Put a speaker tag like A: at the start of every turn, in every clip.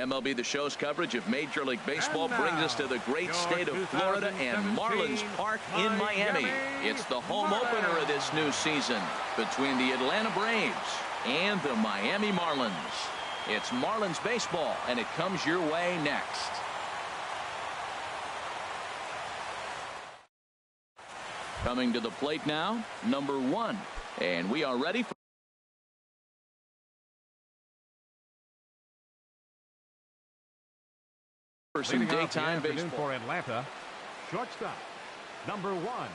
A: MLB The Show's coverage of Major League Baseball brings us to the great state of Florida and Marlins Park in Miami. It's the home opener of this new season between the Atlanta Braves and the Miami Marlins. It's Marlins baseball, and it comes your way next. Coming to the plate now, number 1. And we are ready for some daytime baseball.
B: For Atlanta, shortstop, number 1.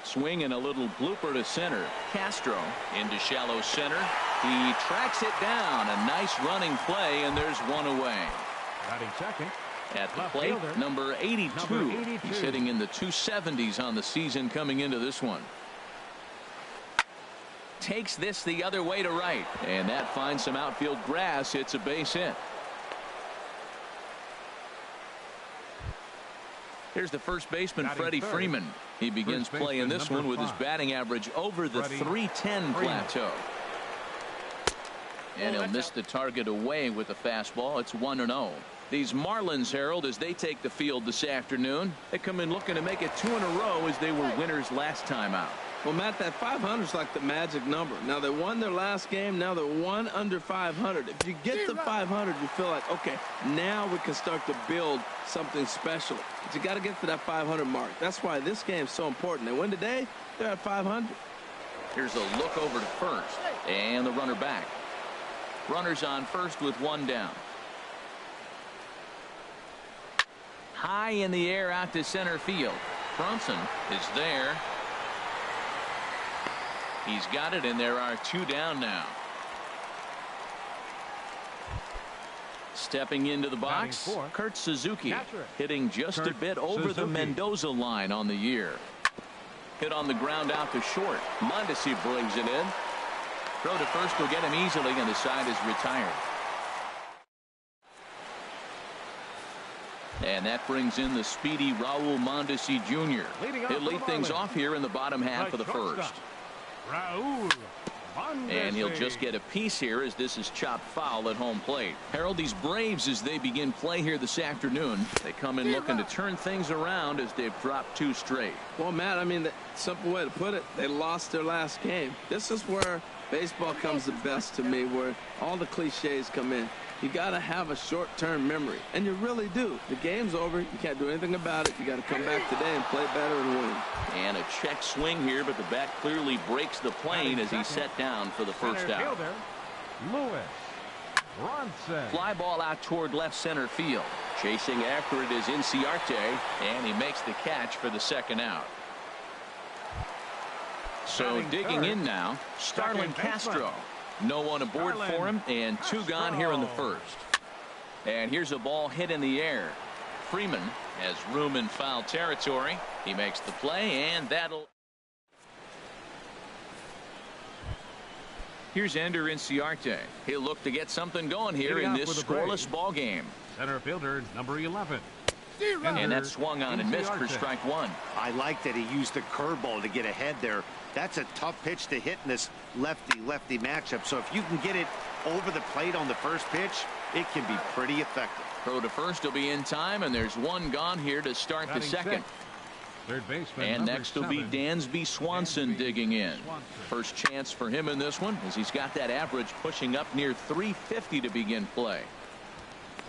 A: Swing and a little blooper to center. Castro into shallow center. He tracks it down. A nice running play, and there's one away.
B: Batting second.
A: At the plate, number 82. He's hitting in the 270s on the season coming into this one. Takes this the other way to right, and that finds some outfield grass. It's a base hit. Here's the first baseman, Freddie Freeman. He begins playing this one with his batting average over the 310 plateau. And he'll miss the target away with the fastball. It's 1-0. These Marlins, Harold, as they take the field this afternoon, they come in looking to make it 2 in a row as they were winners last time out.
C: Well, Matt, that 500 is like the magic number. Now, they won their last game. Now they're 1 under 500. If you get to 500, you feel like, okay, now we can start to build something special. But you got to get to that 500 mark. That's why this game is so important. They win today, they're at 500.
A: Here's a look over to first, and the runner back. Runners on first with 1 down. High in the air out to center field. Bronson is there. He's got it, and there are 2 down now. Stepping into the box, Kurt Suzuki, hitting just a bit over the Mendoza line on the year. Hit on the ground out to short. Mondesi brings it in. Throw to first will get him easily, and the side is retired. And that brings in the speedy Raul Mondesi Jr. He'll lead things off here in the bottom half of the first. And he'll just get a piece here as this is chopped foul at home plate. Harold, these Braves, as they begin play here this afternoon, they come in looking to turn things around as they've dropped 2 straight.
C: Well, Matt, I mean, the simple way to put it, they lost their last game. This is where baseball comes the best to me, where all the cliches come in. You got to have a short-term memory, and you really do. The game's over. You can't do anything about it. You got to come back today and play better and win.
A: And a check swing here, but the bat clearly breaks the plane as he's set down for the first out. Fly ball out toward left center field. Chasing after it is Inciarte, and he makes the catch for the second out. So digging in now, Starlin Castro. No one aboard for him, and 2 gone here in the first. And here's a ball hit in the air. Freeman has room in foul territory. He makes the play, and that'll... Here's Ender Inciarte. He'll look to get something going here in this scoreless ball game.
B: Center fielder, number 11.
A: And that swung on and missed for strike 1.
D: I like that he used the curveball to get ahead there. That's a tough pitch to hit in this lefty-lefty matchup. So if you can get it over the plate on the first pitch, it can be pretty effective.
A: Throw to first will be in time, and there's 1 gone here to start the second.
B: Third baseman.
A: And next will be
B: 7,
A: Dansby Swanson digging in. First chance for him in this one, as he's got that average pushing up near 350 to begin play.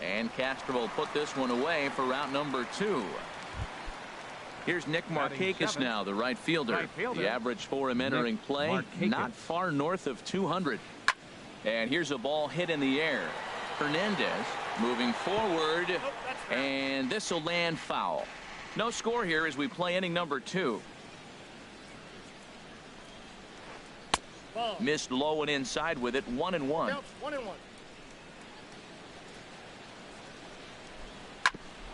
A: And Castro will put this one away for route number 2. Here's Nick Markakis now, the right fielder. The average for him entering play, not far north of 200. And here's a ball hit in the air. Hernandez moving forward, and this will land foul. No score here as we play inning number 2. Missed low and inside with it, 1-1.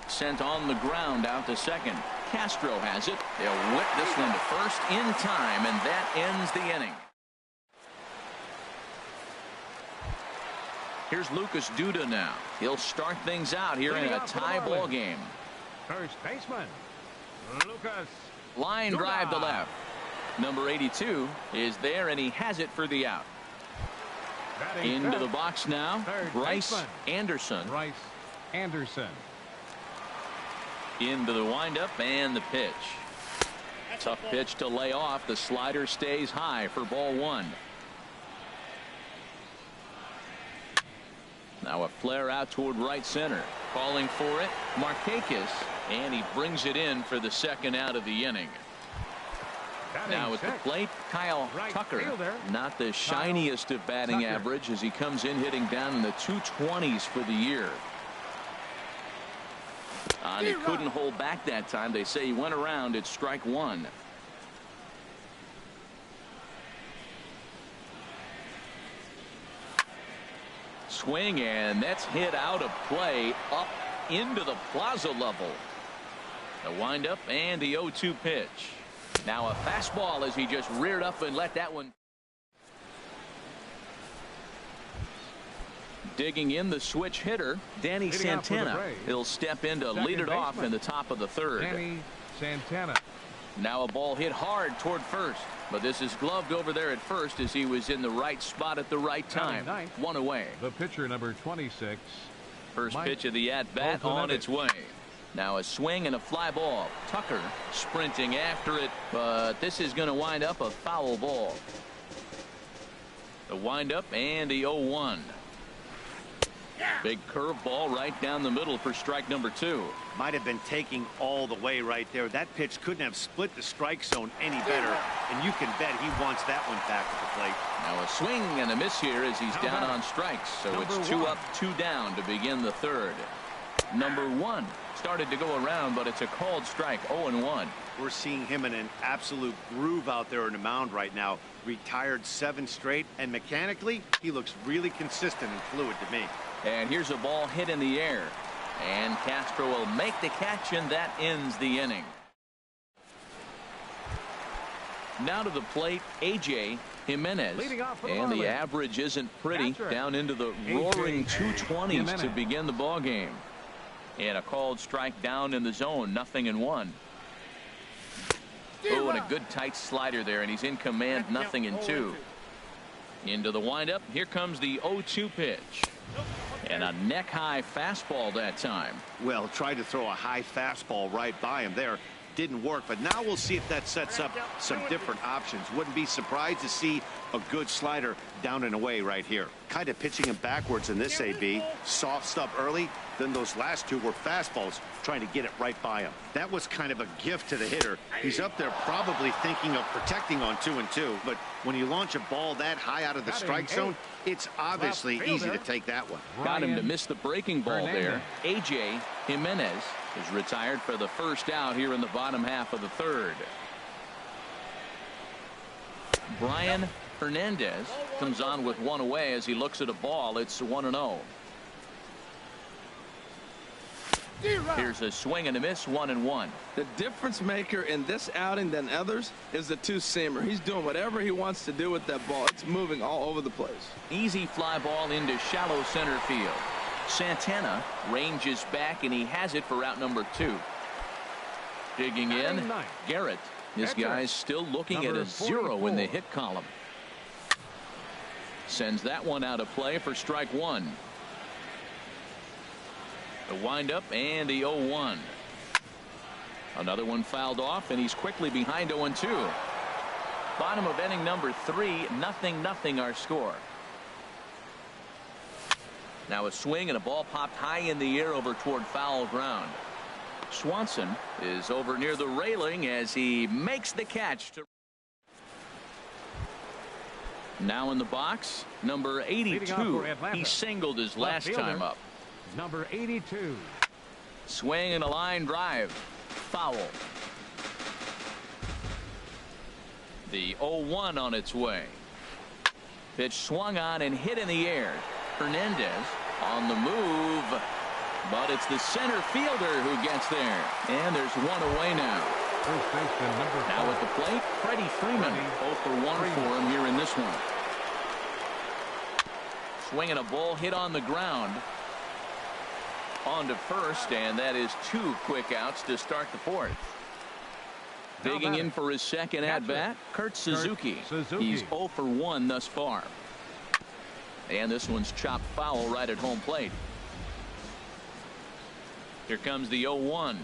A: Sent on the ground out to second. Castro has it. They'll whip this one to first in time, and that ends the inning. Here's Lucas Duda now. He'll start things out here in a tie ball game.
B: First baseman, Lucas.
A: Line drive to left. Number 82 is there, and he has it for the out. Into the box now, Bryce Anderson. Into the windup and the pitch. Tough pitch to lay off. The slider stays high for ball 1. Now a flare out toward right center. Calling for it, Markakis, and he brings it in for the second out of the inning. Now at the plate, Kyle Tucker. Not the shiniest of batting average as he comes in hitting down in the 220s for the year. And he couldn't hold back that time. They say he went around at strike 1. Swing, and that's hit out of play up into the plaza level. The windup and the 0-2 pitch. Now a fastball as he just reared up and let that one. Digging in the switch hitter, Danny Santana. He'll step in to lead it off in the top of the 3rd.
B: Danny Santana.
A: Now a ball hit hard toward first, but this is gloved over there at first as he was in the right spot at the right time. 1 away.
B: The pitcher, number 26.
A: First pitch of the at-bat on its way. Now a swing and a fly ball. Tucker sprinting after it, but this is going to wind up a foul ball. The windup and the 0-1. Big curveball right down the middle for strike number 2.
D: Might have been taking all the way right there. That pitch couldn't have split the strike zone any better, and you can bet he wants that one back at the plate.
A: Now a swing and a miss here as he's down on strikes, so it's 2 up, 2 down to begin the 3rd. Number 1 started to go around, but it's a called strike. 0-1.
D: We're seeing him in an absolute groove out there in the mound right now. Retired 7 straight, and mechanically he looks really consistent and fluid to me.
A: And here's a ball hit in the air, and Castro will make the catch, and that ends the inning. Now to the plate, A.J. Jimenez, and the average isn't pretty, down into the roaring 220s to begin the ball game. And a called strike down in the zone, 0-1. Oh, and a good tight slider there, and he's in command, 0-2. Into the windup, here comes the 0-2 pitch. And a neck-high fastball that time.
D: Well, tried to throw a high fastball right by him there. Didn't work, but now we'll see if that sets up some different options. Wouldn't be surprised to see a good slider down and away right here. Kind of pitching him backwards in this AB. Soft stuff early, then those last 2 were fastballs, trying to get it right by him. That was kind of a gift to the hitter. He's up there probably thinking of protecting on 2-2, but when you launch a ball that high out of the strike zone, it's obviously easy to take that one.
A: Got him to miss the breaking ball there. A.J. Jimenez is retired for the first out here in the bottom half of the 3rd. Brian Hernandez comes on with 1 away as he looks at a ball. It's 1-0. Here's a swing and a miss, 1-1.
C: The difference maker in this outing than others is the 2-seamer. He's doing whatever he wants to do with that ball. It's moving all over the place.
A: Easy fly ball into shallow center field. Santana ranges back, and he has it for out number 2. Digging in, Garrett. This guy's still looking at a 0 in the hit column. Sends that one out of play for strike 1. The windup and the 0-1. Another one fouled off, and he's quickly behind 0-2. Bottom of inning number 3, 0-0 our score. Now a swing and a ball popped high in the air over toward foul ground. Swanson is over near the railing as he makes the catch. Now in the box, number 82. He singled his last time up.
B: Number 82.
A: Swing and a line drive. Foul. The 0-1 on its way. Pitch swung on and hit in the air. Hernandez on the move, but it's the center fielder who gets there, and there's one away now.
B: First baseman number 4.
A: Now at the plate, Freddie Freeman. 0 for 1 for him here in this one. Swinging a ball hit on the ground. On to first, and that is 2 quick outs to start the 4th. Digging in for his second at-bat, Kurt Suzuki. He's 0 for 1 thus far. And this one's chopped foul right at home plate. Here comes the 0-1.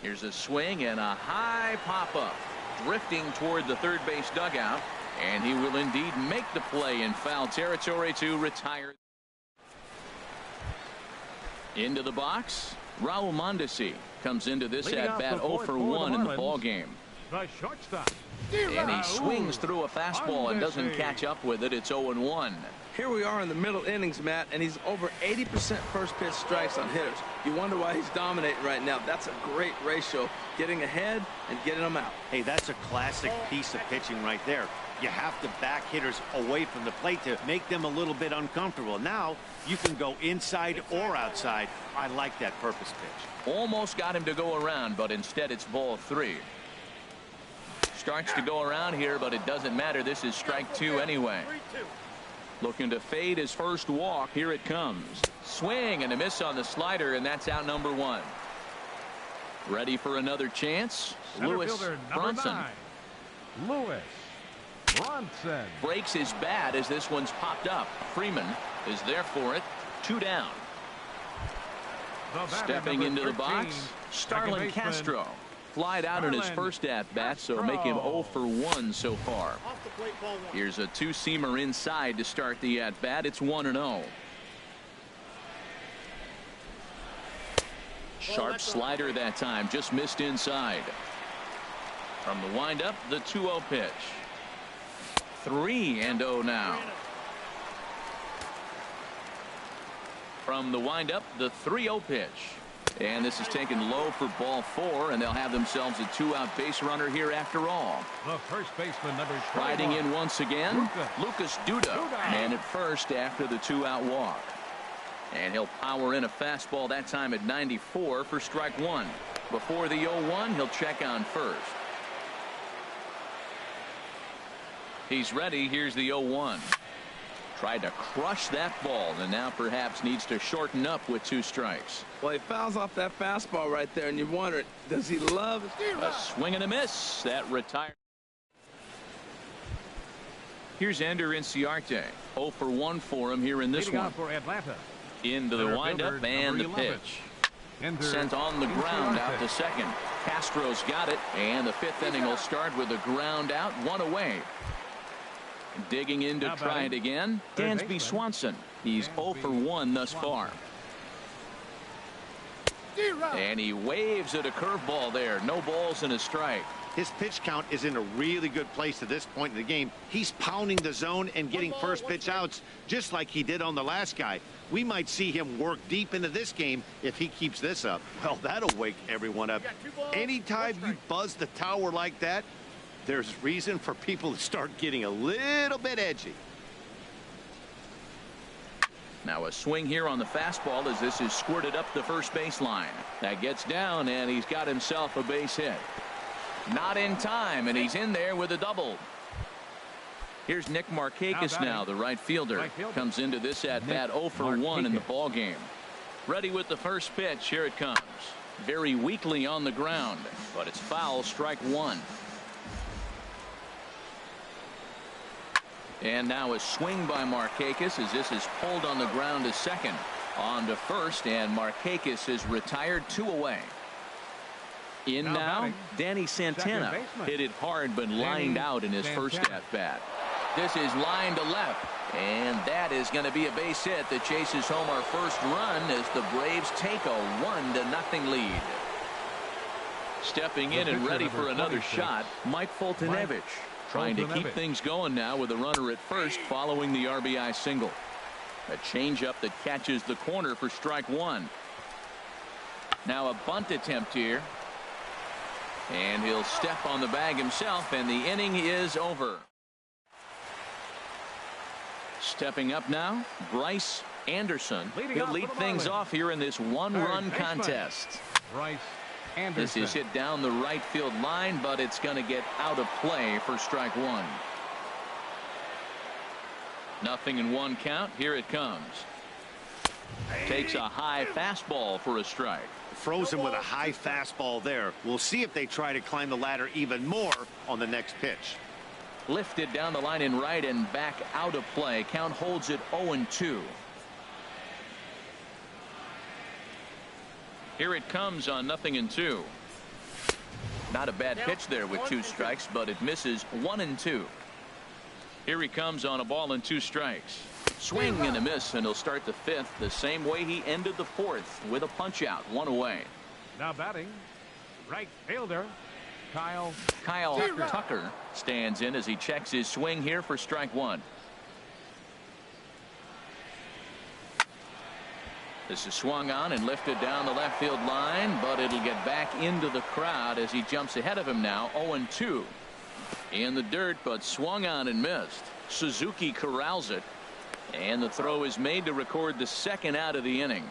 A: Here's a swing and a high pop-up. Drifting toward the third base dugout. And he will indeed make the play in foul territory to retire. Into the box, Raul Mondesi comes into this at-bat 0 for 1 in the ball game.
B: The shortstop.
A: And he swings through a fastball and doesn't catch up with it. It's 0-1.
C: Here we are in the middle innings, Matt, and he's over 80% first pitch strikes on hitters. You wonder why he's dominating right now. That's a great ratio, getting ahead and getting them out.
D: Hey, that's a classic piece of pitching right there. You have to back hitters away from the plate to make them a little bit uncomfortable. Now you can go inside or outside. I like that purpose pitch.
A: Almost got him to go around, but instead it's ball 3. Starts to go around here, but it doesn't matter. This is strike 2 anyway. Looking to fade his first walk. Here it comes. Swing and a miss on the slider, and that's out number 1. Ready for another chance. Lewis Bronson.
B: Lewis Bronson
A: breaks his bat as this one's popped up. Freeman is there for it. 2 down. Stepping into the box, Starlin Castro. Flied out in his first at-bat, so make him 0 for 1 so far. Here's a 2-seamer inside to start the at-bat. It's 1-0. Sharp slider that time, just missed inside. From the windup, the 2-0 pitch. 3-0 now. From the windup, the 3-0 pitch. And this is taken low for ball 4, and they'll have themselves a 2-out base runner here after all.
B: The first baseman number 21.
A: Riding in once again, Lucas Duda. And at first after the 2-out walk. And he'll power in a fastball that time at 94 for strike 1. Before the 0-1, he'll check on first. He's ready. Here's the 0-1. Tried to crush that ball, and now perhaps needs to shorten up with 2 strikes.
C: Well, he fouls off that fastball right there, and you wonder, does he love it?
A: A swing and a miss. That retired. Here's Ender Inciarte. 0 for 1 for him here in this one.
B: For Atlanta.
A: Into the windup and the pitch. Sent on the ground out to second. Castro's got it, and the 5th inning will start with a ground out, 1 away. Digging in to try it again, Dansby Swanson. He's 0 for 1 thus far. And he waves at a curveball there. No balls and a strike.
D: His pitch count is in a really good place at this point in the game. He's pounding the zone and getting first pitch outs just like he did on the last guy. We might see him work deep into this game if he keeps this up. Well, that'll wake everyone up. Anytime you buzz the tower like that, there's reason for people to start getting a little bit edgy.
A: Now a swing here on the fastball as this is squirted up the first baseline. That gets down, and he's got himself a base hit. Not in time, and he's in there with a double. Here's Nick Markakis now, the right fielder. Comes into this at-bat 0 for 1 in the ball game. Ready with the first pitch. Here it comes. Very weakly on the ground, but it's foul, strike 1. And now a swing by Markakis as this is pulled on the ground to second. On to first, and Markakis is retired, 2 away. In now, Danny Santana hit it hard but lined out in his first at-bat. This is line to left, and that is going to be a base hit that chases home our first run as the Braves take a 1-0 lead. Stepping in and ready for another shot, Mike Foltynewicz, trying to keep things going now with a runner at first following the RBI single. A changeup that catches the corner for strike one. Now a bunt attempt here. And he'll step on the bag himself, and the inning is over. Stepping up now, Bryce Anderson. He'll lead things off here in this one-run contest. This is hit down the right field line, but it's going to get out of play for strike one. 0-1 count. Here it comes. Takes a high fastball for a strike.
D: Froze him with a high fastball there. We'll see if they try to climb the ladder even more on the next pitch.
A: Lifted down the line in right and back out of play. Count holds it 0-2. Here it comes on 0-2. Not a bad pitch there with 2 strikes, but it misses 1-2. Here he comes on a ball and 2 strikes. Swing and a miss, and he'll start the 5th the same way he ended the 4th with a punch out, 1 away.
B: Now batting, right fielder Kyle
A: Tucker stands in as he checks his swing here for strike one. This is swung on and lifted down the left field line, but it'll get back into the crowd as he jumps ahead of him now. 0-2 in the dirt, but swung on and missed. Suzuki corrals it, and the throw is made to record the 2nd out of the inning.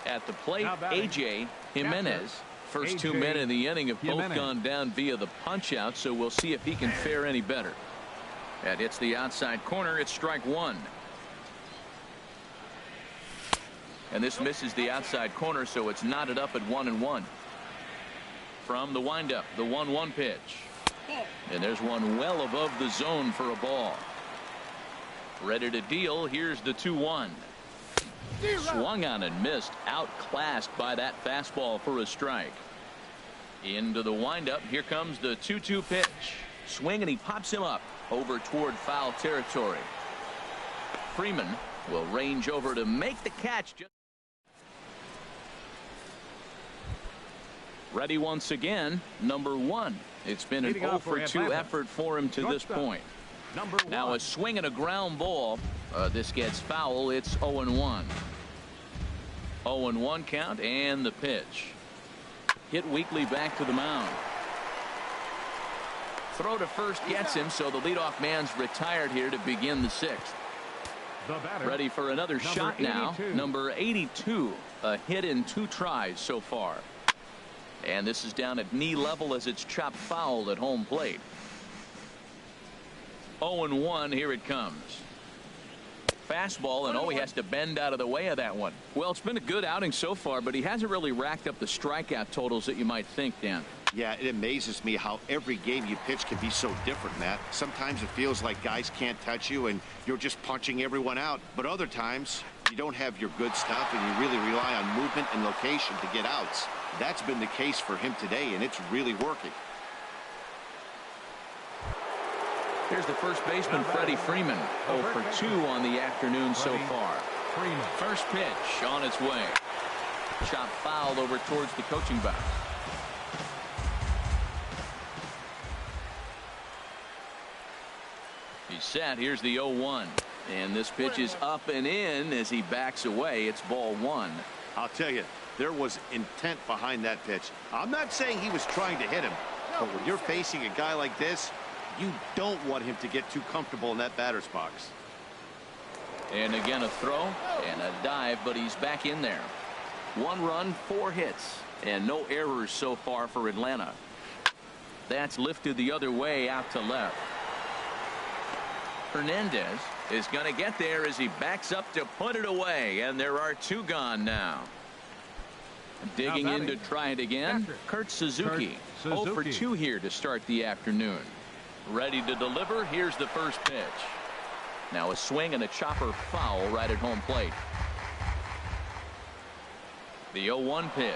A: At the plate, A.J. Jimenez. First 2 men in the inning have both gone down via the punch out, so we'll see if he can fare any better. That hits the outside corner. It's strike one. And this misses the outside corner, so it's knotted up at 1-1. From the windup, the 1-1 pitch. And there's one well above the zone for a ball. Ready to deal. Here's the 2-1. Swung on and missed. Outclassed by that fastball for a strike. Into the windup. Here comes the 2-2 pitch. Swing, and he pops him up over toward foul territory. Freeman will range over to make the catch. Ready once again, number 1. It's been an 0-for-2 effort for him to this point. Now a swing and a ground ball. This gets foul. It's 0-1. 0-1 count, and the pitch. Hit weakly back to the mound. Throw to first gets him, so the leadoff man's retired here to begin the 6th. Ready for another shot now. Number 82. A hit in 2 tries so far. And this is down at knee level as it's chopped foul at home plate. 0-1. Here it comes. Fastball, and he has to bend out of the way of that one. Well, it's been a good outing so far, but he hasn't really racked up the strikeout totals that you might think, Dan.
D: Yeah, it amazes me how every game you pitch can be so different, Matt. Sometimes it feels like guys can't touch you and you're just punching everyone out. But other times you don't have your good stuff and you really rely on movement and location to get outs. That's been the case for him today, and it's really working.
A: Here's the first baseman, Freddie Freeman. 0-for-2 on the afternoon so far. First pitch on its way. Shot foul over towards the coaching box. He's set. Here's the 0-1. And this pitch is up and in as he backs away. It's ball 1.
D: I'll tell you, there was intent behind that pitch. I'm not saying he was trying to hit him, but when you're facing a guy like this, you don't want him to get too comfortable in that batter's box.
A: And again a throw and a dive, but he's back in there. 1 run, 4 hits, and no errors so far for Atlanta. That's lifted the other way out to left. Hernandez is going to get there as he backs up to put it away, and there are 2 gone now. Digging in to try it again, Kurt Suzuki. 0-for-2 here to start the afternoon. Ready to deliver. Here's the first pitch. Now a swing and a chopper foul right at home plate. The 0-1 pitch.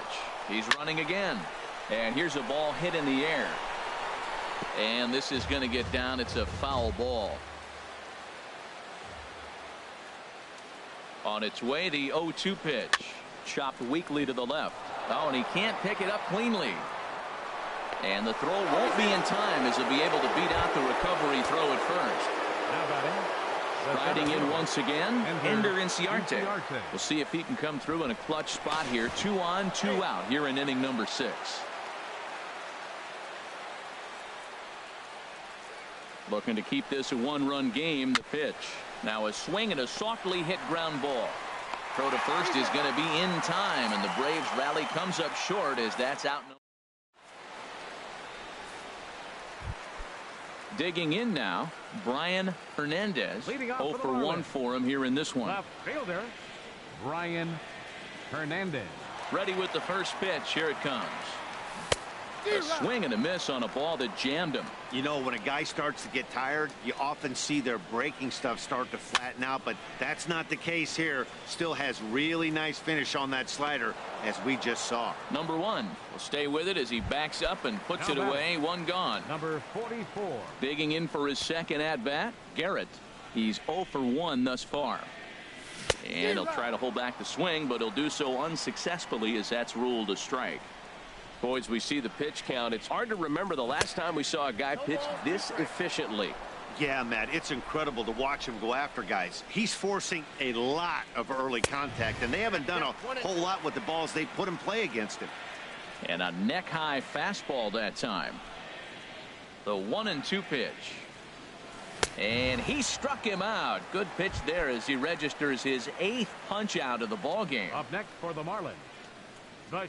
A: He's running again. And here's a ball hit in the air. And this is going to get down. It's a foul ball. On its way, the 0-2 pitch. Chopped weakly to the left. Oh, and he can't pick it up cleanly. And the throw won't be in time as he'll be able to beat out the recovery throw at first. Riding in once again, Ender Inciarte. We'll see if he can come through in a clutch spot here. 2 on, 2 out here in inning number 6. Looking to keep this a 1-run game. The pitch. Now a swing and a softly hit ground ball. Throw to first is going to be in time, and the Braves rally comes up short as that's out. Digging in now, Brian Hernandez. 0 for 1 for him here in this one.
B: Left fielder, Brian Hernandez.
A: Ready with the first pitch. Here it comes. A swing and a miss on a ball that jammed him.
D: You know, when a guy starts to get tired, you often see their breaking stuff start to flatten out, but that's not the case here. Still has really nice finish on that slider, as we just saw.
A: Number 1 will stay with it as he backs up and puts it away. 1 gone.
B: Number 44.
A: Digging in for his second at bat, Garrett. He's 0 for 1 thus far. And he'll try to hold back the swing, but he'll do so unsuccessfully as that's ruled a strike. Boys, we see the pitch count. It's hard to remember the last time we saw a guy pitch this efficiently.
D: Yeah, Matt, it's incredible to watch him go after guys. He's forcing a lot of early contact, and they haven't done a whole lot with the balls they put in play against him.
A: And a neck-high fastball that time. The 1-2 pitch. And he struck him out. Good pitch there as he registers his 8th punch out of the ball game.
B: Up next for the Marlins.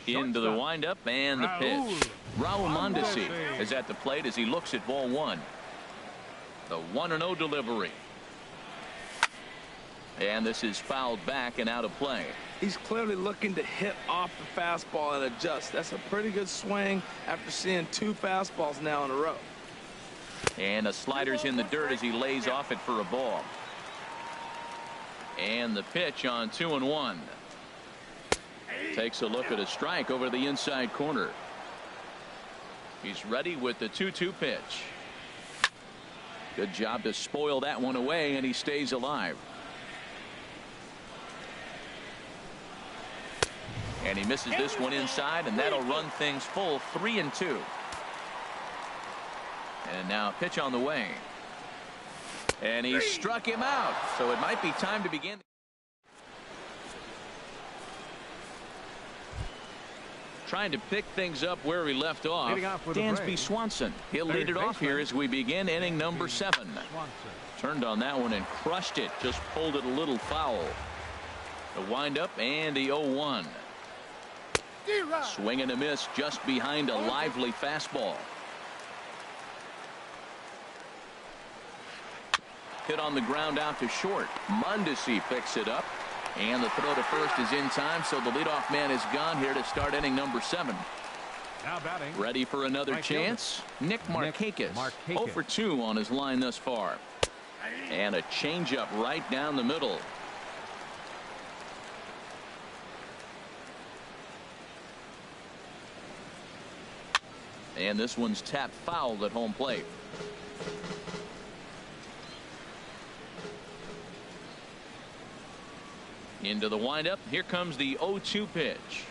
A: Into the windup and the pitch. Raul Mondesi is at the plate as he looks at ball 1. The 1-0 delivery. And this is fouled back and out of play.
C: He's clearly looking to hit off the fastball and adjust. That's a pretty good swing after seeing 2 fastballs now in a row.
A: And a slider's in the dirt as he lays off it for a ball. And the pitch on 2-1. Takes a look at a strike over the inside corner. He's ready with the 2-2 pitch. Good job to spoil that one away, and he stays alive. And he misses this one inside, and that'll run things full. 3-2. And now a pitch on the way. And he struck him out, so it might be time to begin. Trying to pick things up where we left off. Dansby Swanson. He'll lead it off here as we begin inning number 7. Turned on that one and crushed it. Just pulled it a little foul. The windup and the 0-1. Swing and a miss just behind a lively fastball. Hit on the ground out to short. Mondesi picks it up. And the throw to first is in time, so the leadoff man is gone here to start inning number 7.
B: Now batting.
A: Ready for another chance? Nick Markakis. 0 for 2 on his line thus far. And a changeup right down the middle. And this one's tapped foul at home plate. Into the windup. Here comes the 0-2 pitch.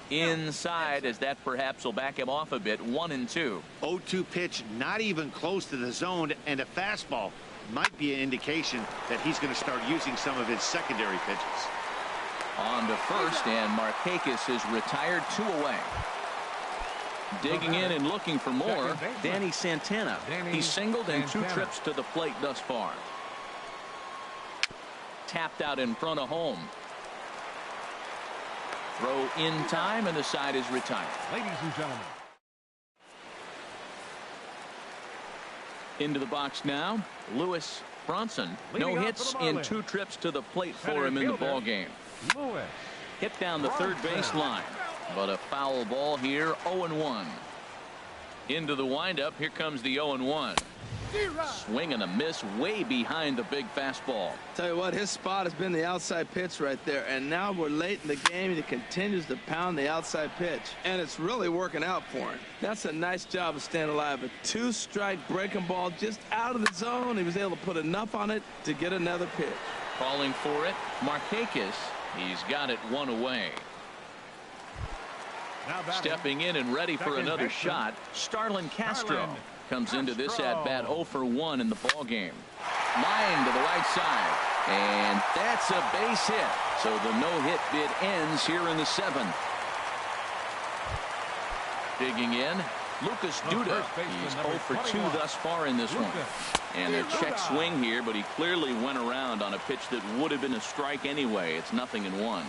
A: Inside, as that perhaps will back him off a bit. 1-2.
D: 0-2 pitch, not even close to the zone, and a fastball might be an indication that he's going to start using some of his secondary pitches.
A: On to first, and Markakis is retired. 2 away. Digging in and looking for more, Danny Santana. He's singled and 2 trips to the plate thus far. Tapped out in front of home. Throw in time, and the side is retired.
B: Ladies and gentlemen.
A: Into the box now, Lewis Bronson. No hits in 2 trips to the plate for him in the ball game. Hit down the third base line, but a foul ball here. 0-1. Into the windup. Here comes the 0-1. Swing and a miss way behind the big fastball.
C: Tell you what, his spot has been the outside pitch right there, and now we're late in the game and he continues to pound the outside pitch, and it's really working out for him. That's a nice job of staying alive. A 2-strike breaking ball just out of the zone. He was able to put enough on it to get another pitch.
A: Calling for it, Markakis. He's got it one away. Stepping in and ready for another shot, Starlin Castro comes into this at-bat 0 for 1 in the ball game. Line to the right side, and that's a base hit. So the no-hit bid ends here in the 7th. Digging in, Lucas Duda. He's 0 for 2 thus far in this one. And a check swing here, but he clearly went around on a pitch that would have been a strike anyway. It's 0-1.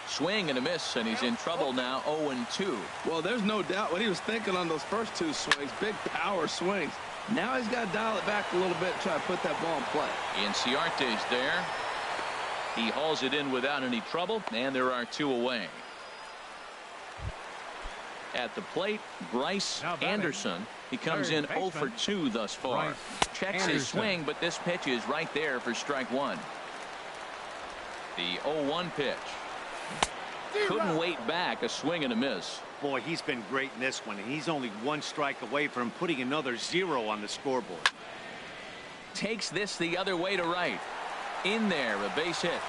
A: Swing and a miss, and he's in trouble now, 0-2.
C: Well, there's no doubt what he was thinking on those first 2 swings. Big power swings. Now he's got to dial it back a little bit and try to put that ball in play.
A: Inciarte's there. He hauls it in without any trouble, and there are 2 away. At the plate, Bryce Anderson. He comes in 0 for 2 thus far. Checks his swing, but this pitch is right there for strike 1. The 0-1 pitch. Couldn't wait back. A swing and a miss.
D: Boy, he's been great in this one, and he's only 1 strike away from putting another 0 on the scoreboard.
A: Takes this the other way to right. In there, a base hit.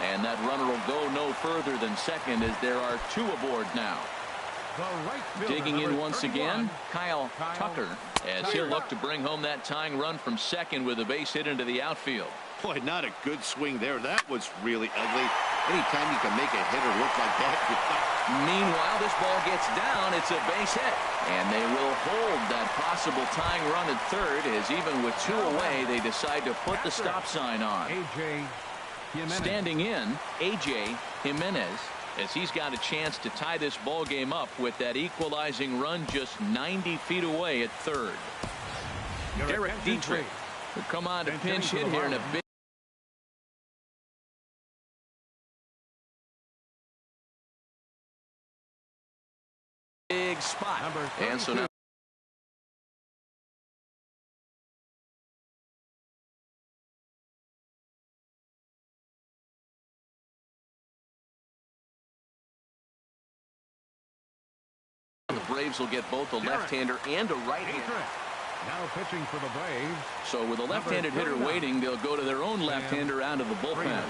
A: And that runner will go no further than second as there are 2 aboard now. Digging in once again, Kyle Tucker, as he'll look to bring home that tying run from second with a base hit into the outfield.
D: Boy, not a good swing there. That was really ugly. Anytime you can make a hitter look like that.
A: Meanwhile, this ball gets down. It's a base hit. And they will hold that possible tying run at third, as even with 2 away, they decide to put the stop sign on. Standing in, A.J. Jimenez, as he's got a chance to tie this ball game up with that equalizing run just 90 feet away at third. Derek Dietrich will come on to pinch hit here in a big spot. And so now the Braves will get both a left-hander and a right-hander.
B: Now pitching for the Braves.
A: So with a left-handed hitter waiting, they'll go to their own left-hander out of the bullpen.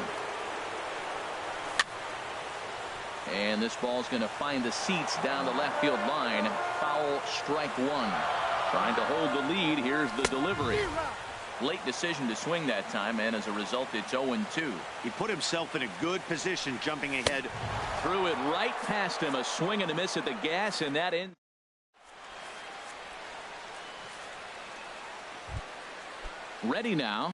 A: And this ball's going to find the seats down the left field line. Foul, strike 1. Trying to hold the lead. Here's the delivery. Late decision to swing that time, and as a result, it's 0-2.
D: He put himself in a good position jumping ahead.
A: Threw it right past him. A swing and a miss at the gas, and that ends. Ready now.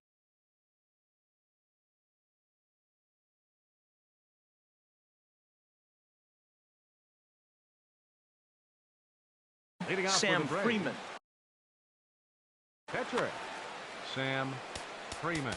A: Sam Freeman.
B: Catcher, Sam Freeman.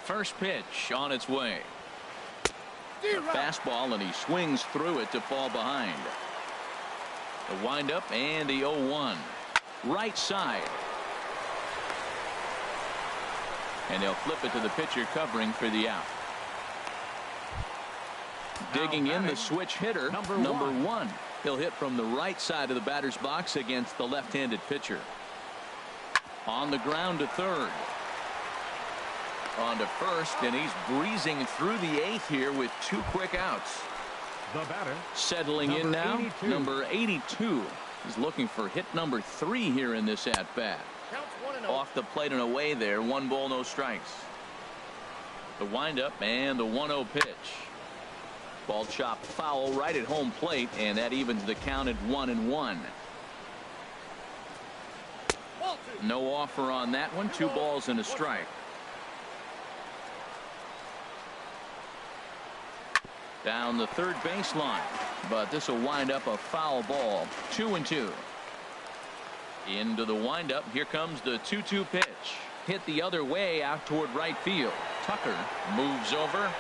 A: First pitch on its way. A fastball, and he swings through it to fall behind. The windup and the 0-1. Right side. And they'll flip it to the pitcher covering for the out. Digging in, the switch hitter, number one. He'll hit from the right side of the batter's box against the left-handed pitcher. On the ground to third. On to first, and he's breezing through the 8th here with 2 quick outs.
B: The batter,
A: settling in now,
B: 82.
A: number 82. He's looking for hit number 3 here in this at-bat. Off the plate and away there, 1 ball, no strikes. The windup and the 1-0 pitch. Ball chopped foul right at home plate, and that evens the count at 1-1. No offer on that one. 2 balls and a strike. Down the third baseline, but this will wind up a foul ball. 2-2. Into the windup. Here comes the 2-2 pitch. Hit the other way out toward right field. Tucker moves over,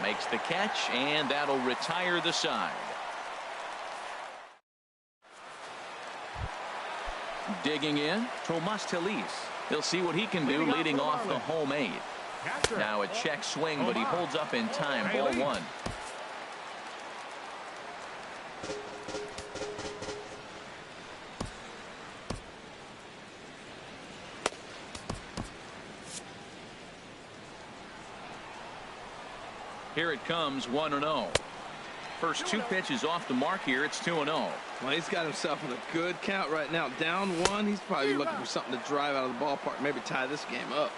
A: makes the catch, and that'll retire the side. Digging in, Tomas Telis. He'll see what he can do leading off the home 8. Now a check swing, but he holds up in time. Ball 1. Here it comes, 1-0. First 2 pitches off the mark here. It's 2-0.
C: Well, he's got himself in a good count right now. Down 1. He's probably looking for something to drive out of the ballpark. Maybe tie this game up.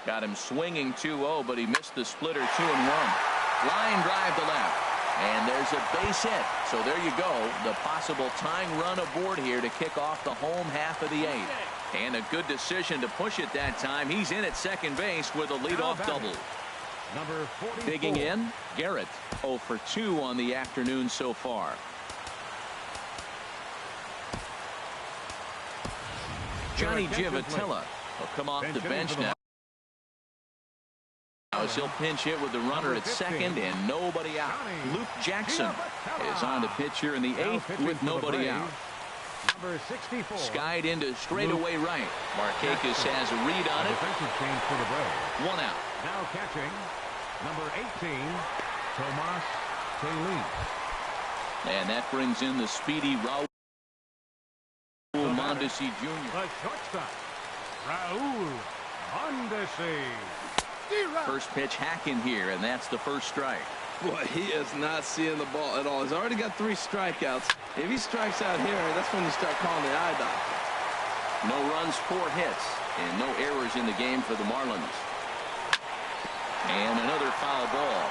A: Got him swinging 2-0, but he missed the splitter. 2-1. Line drive to left. And there's a base hit. So there you go. The possible tying run aboard here to kick off the home half of the 8th. And a good decision to push it that time. He's in at second base with a leadoff double.
B: Number 44.
A: Digging in, Garrett. 0 for 2 on the afternoon so far. Johnny Giavotella will come off the bench now. As he'll pinch hit with the runner at second and nobody out. Luke Jackson is on the pitch here in the 8th with nobody out.
B: Number 64.
A: Skied into straightaway right. Markakis has a read on it.
B: Defensive change for the Braves.
A: 1 out.
B: Now catching, number 18, Tomas Telis.
A: And that brings in the speedy Raul Mondesi Jr.
B: The shortstop, Raul Mondesi.
A: First pitch hacking here, and that's the first strike.
C: Boy, he is not seeing the ball at all. He's already got 3 strikeouts. If he strikes out here, that's when you start calling the eye doctor.
A: No runs, 4 hits, and no errors in the game for the Marlins. And another foul ball.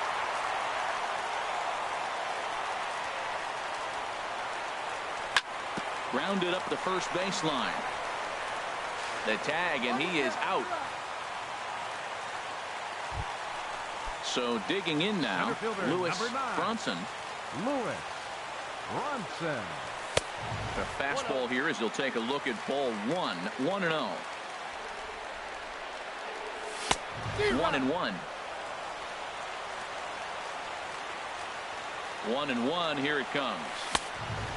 A: Grounded up the first baseline. The tag, and he is out. So digging in now, Lewis Bronson.
B: Lewis Bronson.
A: The fastball here as he'll take a look at ball 1. 1-0. 1-1. 1-1. Here it comes.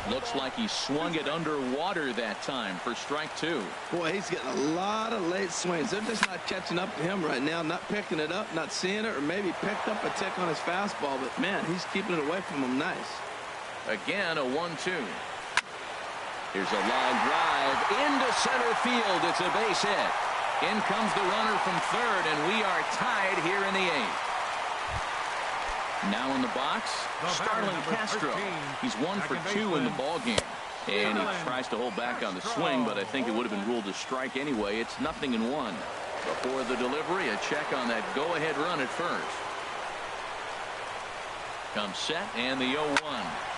A: Looks like he swung it underwater that time for strike 2.
C: Boy, he's getting a lot of late swings. They're just not catching up to him right now, not picking it up, not seeing it, or maybe picked up a tick on his fastball. But, man, he's keeping it away from him nice.
A: Again, a 1-2. Here's a line drive into center field. It's a base hit. In comes the runner from third, and we are tied here in the 8th. Now in the box, Starlin Castro. He's 1 for 2 in the ball game. And he tries to hold back on the swing, but I think it would have been ruled a strike anyway. It's 0-1. Before the delivery, a check on that go-ahead run at first. Comes set, and the 0-1.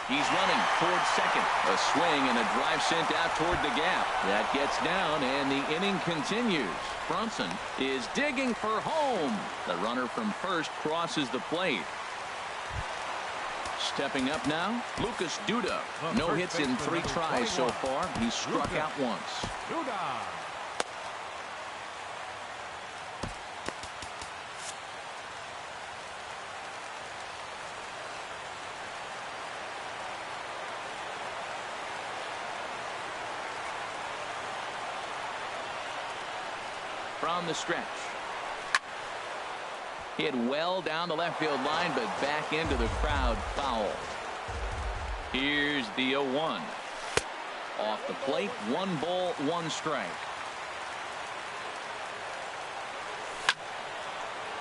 A: He's running toward second. A swing and a drive sent out toward the gap. That gets down, and the inning continues. Bronson is digging for home. The runner from first crosses the plate. Stepping up now, Lucas Duda. No hits in 3 tries so far. He's struck out once.
B: Duda.
A: From the stretch. Hit well down the left field line, but back into the crowd, foul. Here's the 0-1. Off the plate, 1 ball, 1 strike.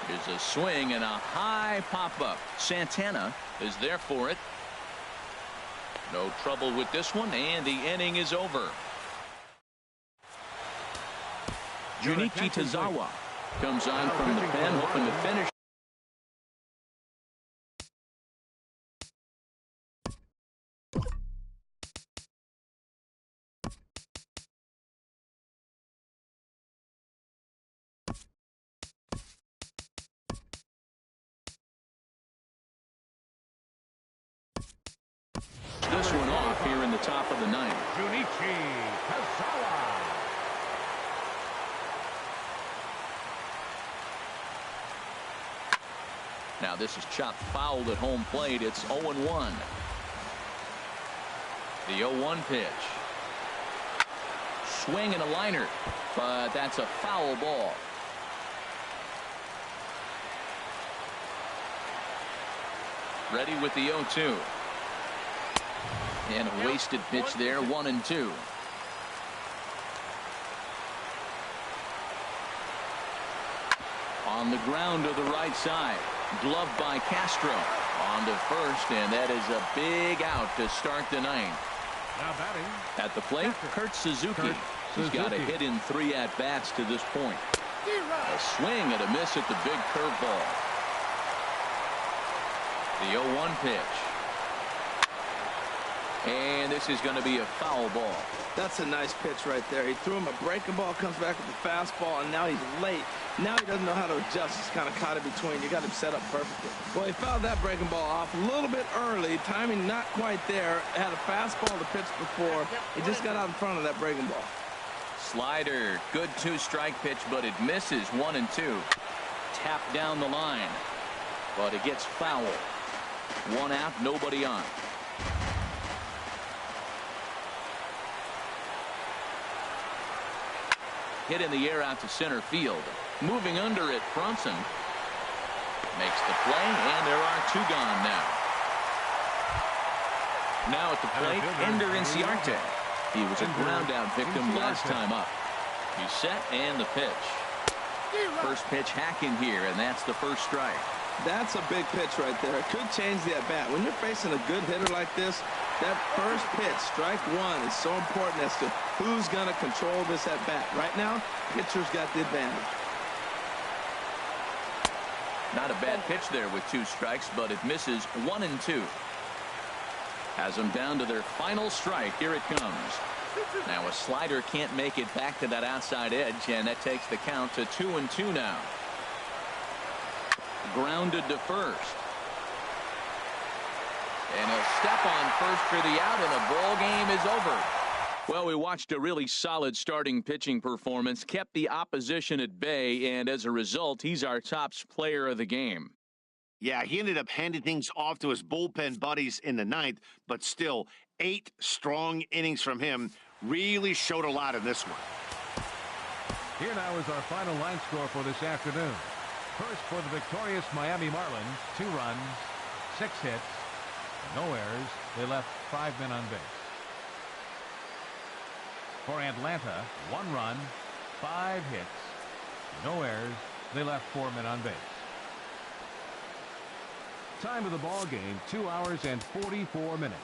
A: Here's a swing and a high pop-up. Santana is there for it. No trouble with this one, and the inning is over. Junichi Tazawa comes on from the pen, hoping to finish. Now this is chopped foul at home plate. It's 0-1. The 0-1 pitch. Swing and a liner, but that's a foul ball. Ready with the 0-2. And a wasted pitch there, 1-2. On the ground to the right side. Gloved by Castro. On to first, and that is a big out to start the ninth.
B: Now batting.
A: At the plate, Kurt Suzuki. He's got a hit in 3 at-bats to this point. A swing and a miss at the big curveball. The 0-1 pitch. And this is going to be a foul ball.
C: That's a nice pitch right there. He threw him a breaking ball, comes back with the fastball, and now he's late. Now he doesn't know how to adjust. He's kind of caught in between. You got him set up perfectly. Well, he fouled that breaking ball off a little bit early. Timing not quite there. Had a fastball to pitch before. He just got out in front of that breaking ball.
A: Slider. Good 2-strike pitch, but it misses 1-2. Tapped down the line. But it gets foul. 1 out, nobody on. Hit in the air out to center field. Moving under it, Brunson makes the play, and there are 2 gone now. Now at the plate, Ender Inciarte. He was a ground-out victim last time up. He's set, and the pitch. First pitch hacking here, and that's the first strike.
C: That's a big pitch right there. It could change the at-bat. When you're facing a good hitter like this, that first pitch, strike 1, is so important as to who's going to control this at-bat. Right now, pitcher's got the advantage.
A: Not a bad pitch there with 2 strikes, but it misses 1-2. Has them down to their final strike. Here it comes. Now a slider can't make it back to that outside edge, and that takes the count to 2-2 now. Grounded to first. And he'll step on first for the out, and the ball game is over. Well, we watched a really solid starting pitching performance, kept the opposition at bay, and as a result, he's our top player of the game.
D: Yeah, he ended up handing things off to his bullpen buddies in the 9th, but still, 8 strong innings from him really showed a lot in this one.
B: Here now is our final line score for this afternoon. First for the victorious Miami Marlins, 2 runs, 6 hits, no errors. They left 5 men on base. For Atlanta, 1 run, 5 hits, no errors. They left 4 men on base. Time of the ball game, 2 hours and 44 minutes.